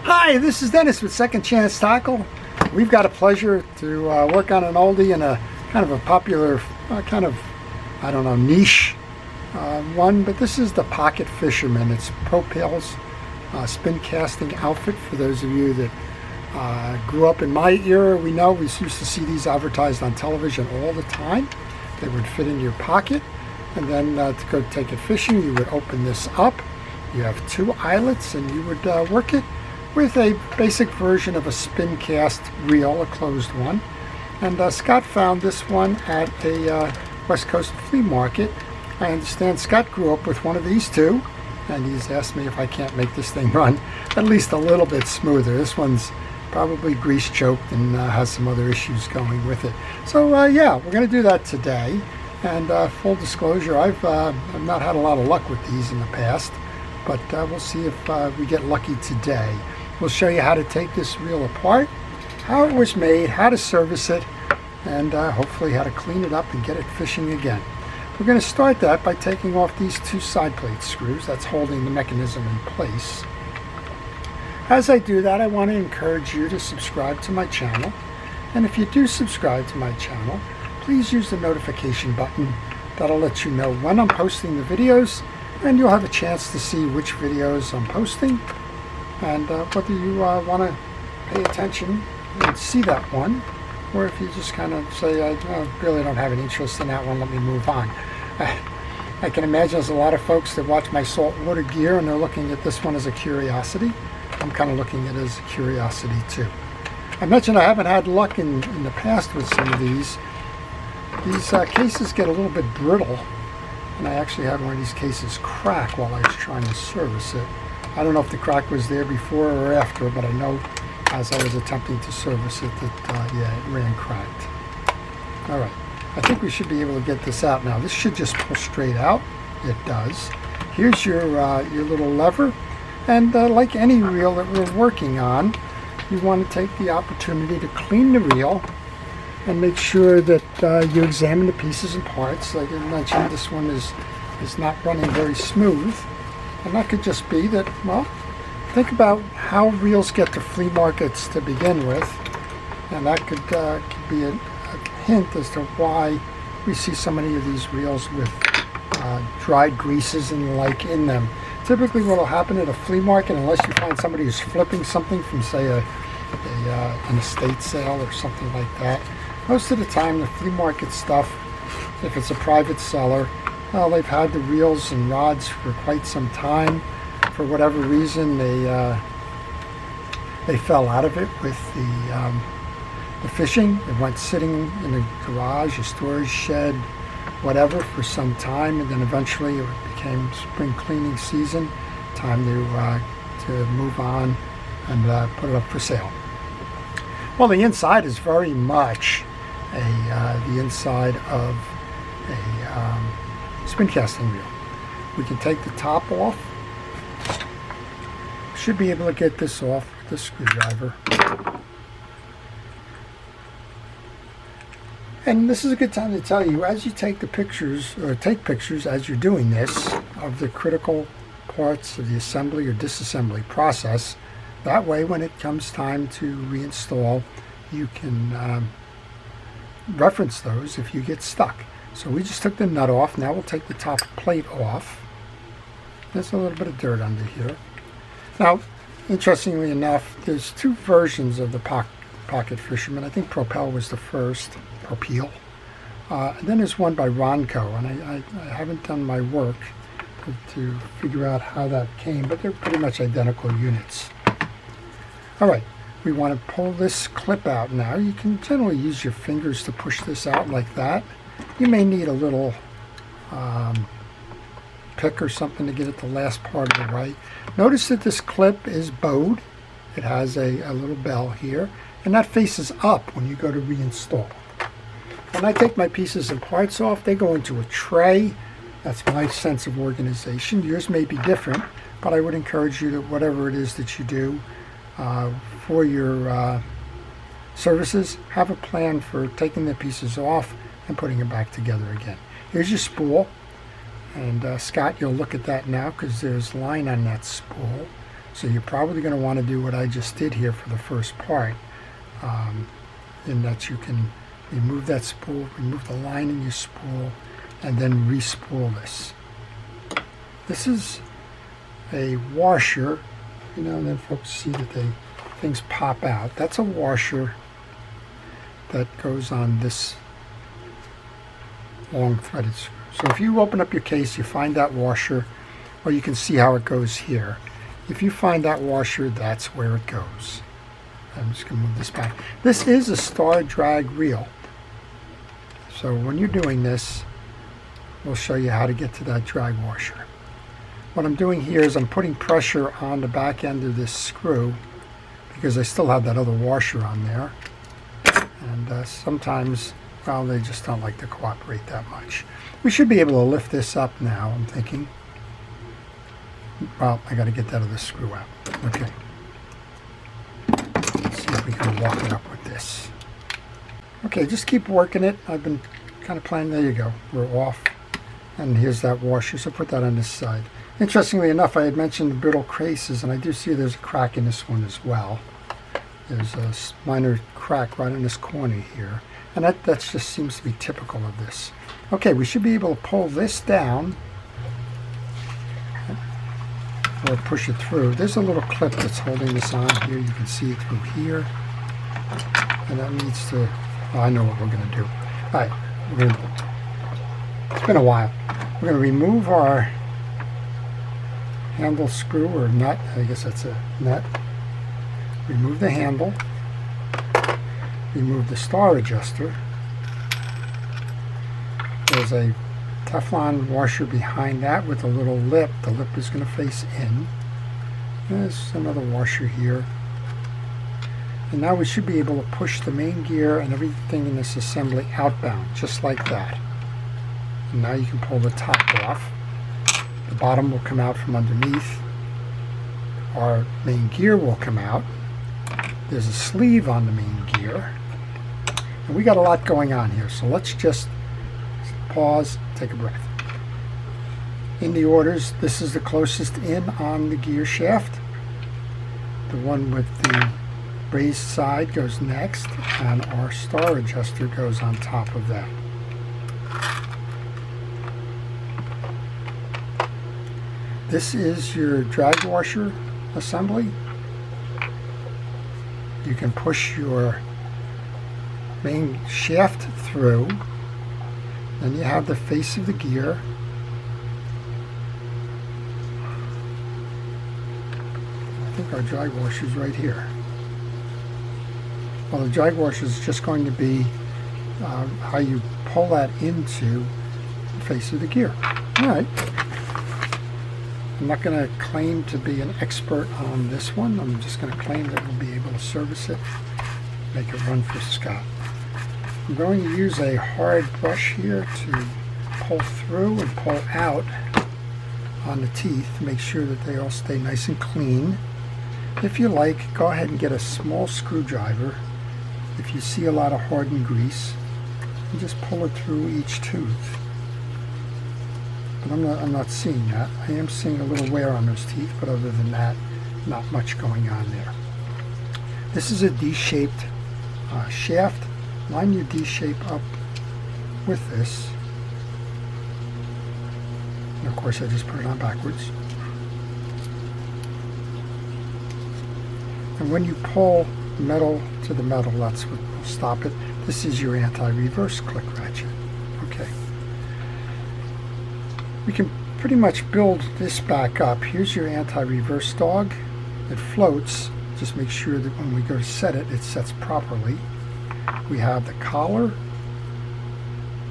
Hi, this is Dennis with Second Chance Tackle. We've got a pleasure to work on an oldie and a kind of a popular, I don't know, niche one, but this is the Pocket Fisherman. It's Popeil's spin casting outfit. For those of you that grew up in my era, we know we used to see these advertised on television all the time. They would fit in your pocket, and then to go take it fishing, you would open this up. You have two eyelets, and you would work it with a basic version of a spin cast reel, a closed one. And Scott found this one at a West Coast flea market. I understand Scott grew up with one of these two, and he's asked me if I can't make this thing run at least a little bit smoother. This one's probably grease choked and has some other issues going with it. So yeah, we're going to do that today. And full disclosure, I've not had a lot of luck with these in the past, but we'll see if we get lucky today. We'll show you how to take this reel apart, how it was made, how to service it, and hopefully how to clean it up and get it fishing again. We're going to start that by taking off these two side plate screws that's holding the mechanism in place. As I do that, I want to encourage you to subscribe to my channel, and if you do subscribe to my channel, please use the notification button. That'll let you know when I'm posting the videos, and you'll have a chance to see which videos I'm posting, and whether you want to pay attention and see that one, or if you just kind of say, I really don't have an interest in that one, let me move on. I can imagine there's a lot of folks that watch my saltwater gear and they're looking at this one as a curiosity. I'm kind of looking at it as a curiosity too. I mentioned I haven't had luck in the past with some of these. These cases get a little bit brittle, and I actually had one of these cases crack while I was trying to service it. I don't know if the crack was there before or after, but I know as I was attempting to service it that yeah, it ran cracked. All right, I think we should be able to get this out now. This should just pull straight out. It does. Here's your little lever, and like any reel that we're working on, you want to take the opportunity to clean the reel and make sure that you examine the pieces and parts. Like I mentioned, this one is not running very smooth. And that could just be that, well, think about how reels get to flea markets to begin with. And that could be a hint as to why we see so many of these reels with dried greases and the like in them. Typically what will happen at a flea market, unless you find somebody who's flipping something from, say, an estate sale or something like that, most of the time the flea market stuff, if it's a private seller, well, they've had the reels and rods for quite some time. For whatever reason, they fell out of it with the fishing. It went sitting in a garage, a storage shed, whatever, for some time, and then eventually it became spring cleaning season. Time to move on and put it up for sale. Well, the inside is very much the inside of a spin casting reel. We can take the top off. Should be able to get this off with the screwdriver. And this is a good time to tell you, as you take the pictures, or take pictures as you're doing this, of the critical parts of the assembly or disassembly process. That way, when it comes time to reinstall, you can reference those if you get stuck. So we just took the nut off. Now we'll take the top plate off. There's a little bit of dirt under here. Now, interestingly enough, there's two versions of the Pocket Fisherman. I think Popeil was the first, Popeil. And then there's one by Ronco, and I haven't done my work to figure out how that came, but they're pretty much identical units. All right, we want to pull this clip out now. You can generally use your fingers to push this out like that. You may need a little pick or something to get at the last part of the way. Notice that this clip is bowed. It has a little bell here, and that faces up when you go to reinstall. When I take my pieces and parts off, they go into a tray. That's my sense of organization. Yours may be different, but I would encourage you to, whatever it is that you do for your services, have a plan for taking the pieces off and putting them back together again. Here's your spool, and Scott, you'll look at that now because there's line on that spool. So you're probably going to want to do what I just did here for the first part, in that you can remove that spool, remove the line in your spool, and then re-spool this. This is a washer, and then folks see that things pop out. That's a washer that goes on this long threaded screw. So if you open up your case, you find that washer, or you can see how it goes here. If you find that washer, that's where it goes. I'm just going to move this back. This is a star drag reel. So when you're doing this, we'll show you how to get to that drag washer. What I'm doing here is I'm putting pressure on the back end of this screw because I still have that other washer on there. And sometimes, well, they just don't like to cooperate that much. We should be able to lift this up now, I'm thinking. Well, I got to get that other screw out. Okay. Let's see if we can walk it up with this. Okay, just keep working it. I've been kind of playing. There you go. We're off. And here's that washer, so put that on this side. Interestingly enough, I had mentioned brittle creases, and I do see there's a crack in this one as well. There's a minor crack right in this corner here. And that just seems to be typical of this. Okay, we should be able to pull this down or push it through. There's a little clip that's holding this on here. You can see it through here. And that needs to, oh, I know what we're going to do. All right, it's been a while. We're going to remove our handle screw or nut. I guess that's a nut. Remove the handle. Remove the star adjuster. There's a Teflon washer behind that with a little lip. The lip is going to face in. There's another washer here. And now we should be able to push the main gear and everything in this assembly outbound, just like that. And now you can pull the top off. The bottom will come out from underneath. Our main gear will come out. There's a sleeve on the main gear. And we got a lot going on here, so let's just pause, take a breath. In the orders, this is the closest in on the gear shaft. The one with the raised side goes next, and our star adjuster goes on top of that. This is your drag washer assembly. You can push your main shaft through. Then you have the face of the gear. I think our drag washer is right here. Well, the drag washer is just going to be how you pull that into the face of the gear. All right. I'm not going to claim to be an expert on this one. I'm just going to claim that we'll be able to service it, make it run for Scott. I'm going to use a hard brush here to pull through and pull out on the teeth to make sure that they all stay nice and clean. If you like, go ahead and get a small screwdriver. If you see a lot of hardened grease, and just pull it through each tooth. But I'm not seeing that. I am seeing a little wear on those teeth, but other than that, not much going on there. This is a D-shaped shaft. Line your D-shape up with this. And of course, I just put it on backwards. And when you pull metal to the metal, that's what will stop it. This is your anti-reverse click ratchet. Okay. We can pretty much build this back up. Here's your anti-reverse dog. It floats. Just make sure that when we go to set it, it sets properly. We have the collar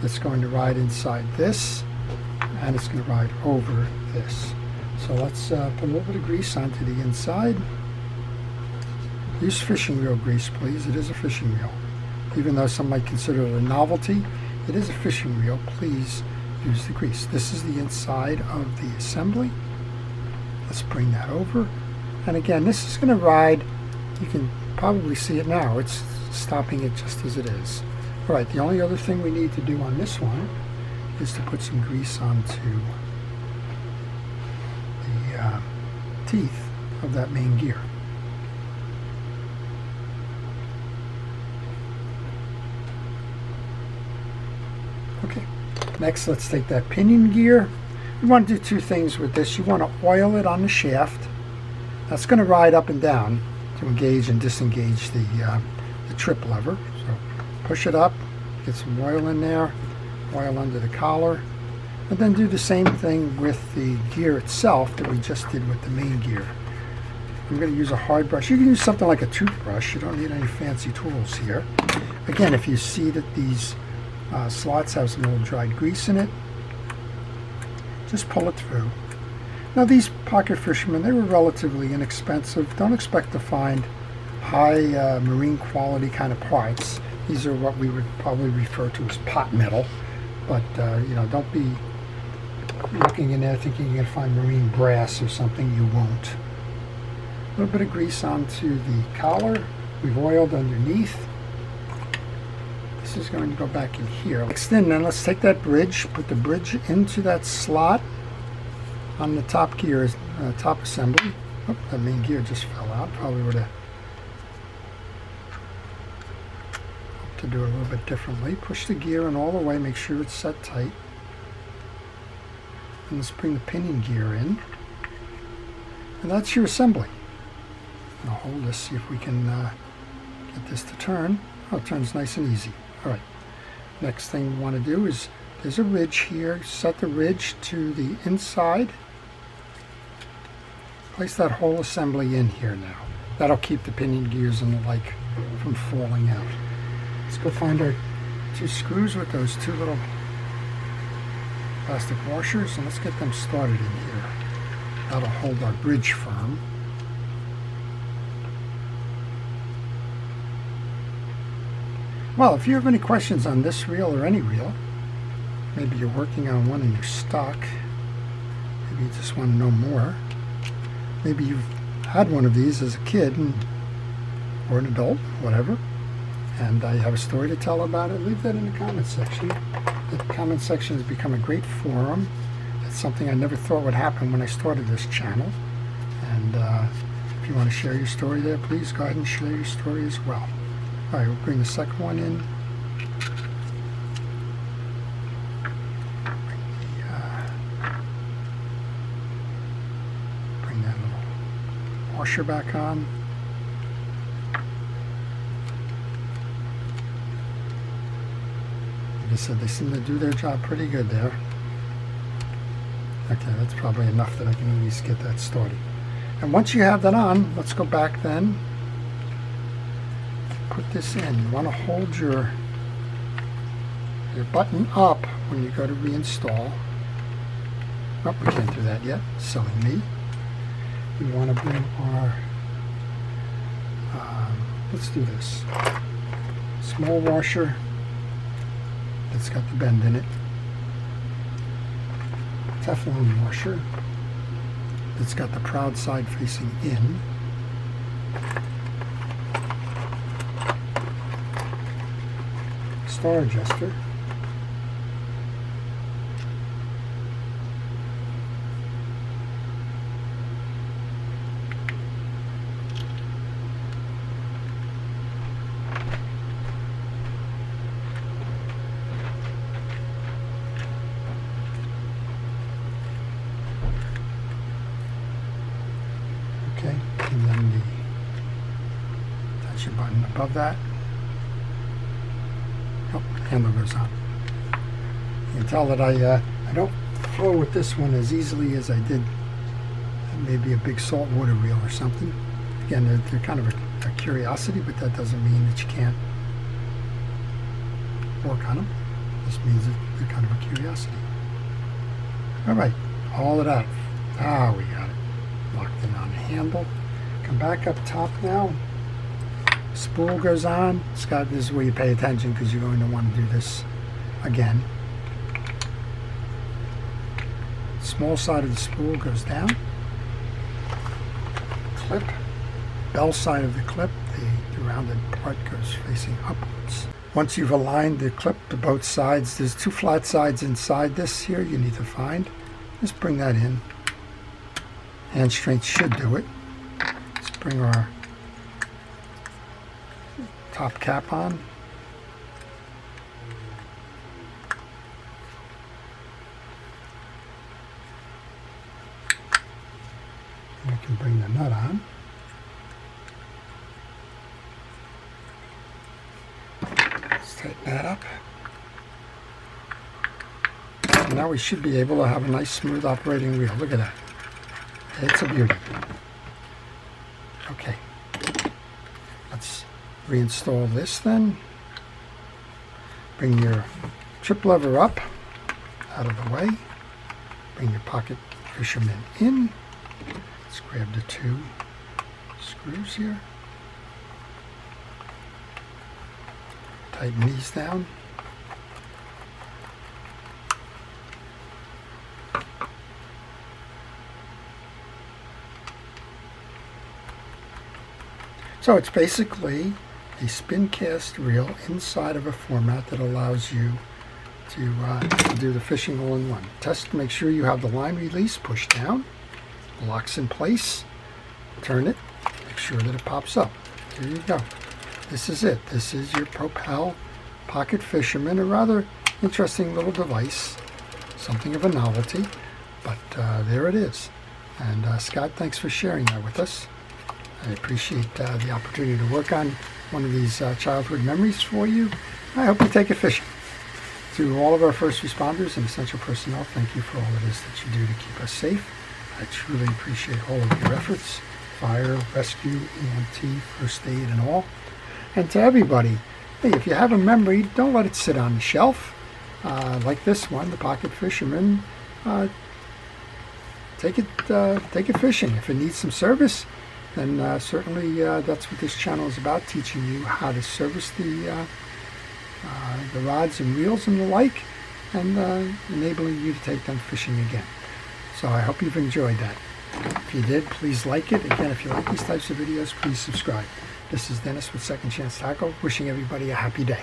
that's going to ride inside this, and it's going to ride over this. So let's put a little bit of grease onto the inside. Use fishing reel grease, please. It is a fishing reel. Even though some might consider it a novelty, it is a fishing reel. Please use the grease. This is the inside of the assembly. Let's bring that over. And again, this is going to ride. You can probably see it now. It's stopping it just as it is. All right, the only other thing we need to do on this one is to put some grease onto the teeth. of that main gear. Okay, next let's take that pinion gear. You want to do two things with this. You want to oil it on the shaft. That's going to ride up and down to engage and disengage the trip lever. So push it up, get some oil in there, oil under the collar, and then do the same thing with the gear itself that we just did with the main gear. I'm going to use a hard brush. You can use something like a toothbrush. You don't need any fancy tools here. Again, if you see that these slots have some little dried grease in it, just pull it through. Now these pocket fishermen, they were relatively inexpensive. Don't expect to find high marine quality kind of parts. These are what we would probably refer to as pot metal, but you know, don't be looking in there thinking you're going to find marine brass or something. You won't. A little bit of grease onto the collar. We've oiled underneath. This is going to go back in here. Extend, then let's take that bridge, put the bridge into that slot on the top gear, top assembly. Oh, that main gear just fell out. Probably would have to do it a little bit differently. Push the gear in all the way, make sure it's set tight. And let's bring the pinion gear in. And that's your assembly. I'll hold this, see if we can get this to turn. Oh, it turns nice and easy. All right. Next thing we want to do is, there's a ridge here. Set the ridge to the inside. Place that whole assembly in here now. That'll keep the pinion gears and the like from falling out. Let's go find our two screws with those two little plastic washers, and let's get them started in here. That'll hold our bridge firm. Well, if you have any questions on this reel or any reel, maybe you're working on one and you're stuck, maybe you just want to know more, maybe you've had one of these as a kid or an adult, whatever, and you have a story to tell about it, leave that in the comment section. The comment section has become a great forum. It's something I never thought would happen when I started this channel, and if you want to share your story there, please go ahead and share your story as well. All right, we'll bring the second one in. Bring that little washer back on. Like I said, they seem to do their job pretty good there. Okay, that's probably enough that I can at least get that started. And once you have that on, let's go back then. Put this in. You want to hold your button up when you go to reinstall. Oh, we can't do that yet. Silly me. We want to bring our, let's do this. Small washer that's got the bend in it. Teflon washer that's got the proud side facing in. Star adjuster. Okay, and then the touch button above that. Oh, handle goes on. You can tell that I don't flow with this one as easily as I did maybe a big saltwater reel or something. Again, they're kind of a curiosity, but that doesn't mean that you can't work on them. This means that they're kind of a curiosity. All right, haul it out. Ah, we got it. Locked in on the handle. Come back up top now. Spool goes on. Scott, this is where you pay attention because you're going to want to do this again. Small side of the spool goes down. Clip. Bell side of the clip, the rounded part goes facing upwards. Once you've aligned the clip to both sides, there's two flat sides inside this here you need to find. Just bring that in. Hand strength should do it. bring our top cap on. We can bring the nut on. Let's tighten that up. And now we should be able to have a nice smooth operating wheel. Look at that. It's a beauty. Okay. Let's reinstall this then. Bring your trip lever up, out of the way. Bring your Pocket Fisherman in. Let's grab the 2 screws here. Tighten these down. So it's basically a spin cast reel inside of a format that allows you to do the fishing all-in-one. Test to make sure you have the line release, push down, locks in place, turn it, make sure that it pops up. Here you go. This is it. This is your Popeil Pocket Fisherman, a rather interesting little device, something of a novelty, but there it is. And Scott, thanks for sharing that with us. I appreciate the opportunity to work on one of these childhood memories for you. I hope you take it fishing. To all of our first responders and essential personnel, thank you for all it is that you do to keep us safe. I truly appreciate all of your efforts, fire, rescue, EMT, first aid, and all. And to everybody, hey, if you have a memory, don't let it sit on the shelf. Like this one, the Pocket Fisherman, take it fishing. If it needs some service, then certainly that's what this channel is about, teaching you how to service the rods and reels and the like, and enabling you to take them fishing again. So I hope you've enjoyed that. If you did, please like it. Again, if you like these types of videos, please subscribe. This is Dennis with Second Chance Tackle, wishing everybody a happy day.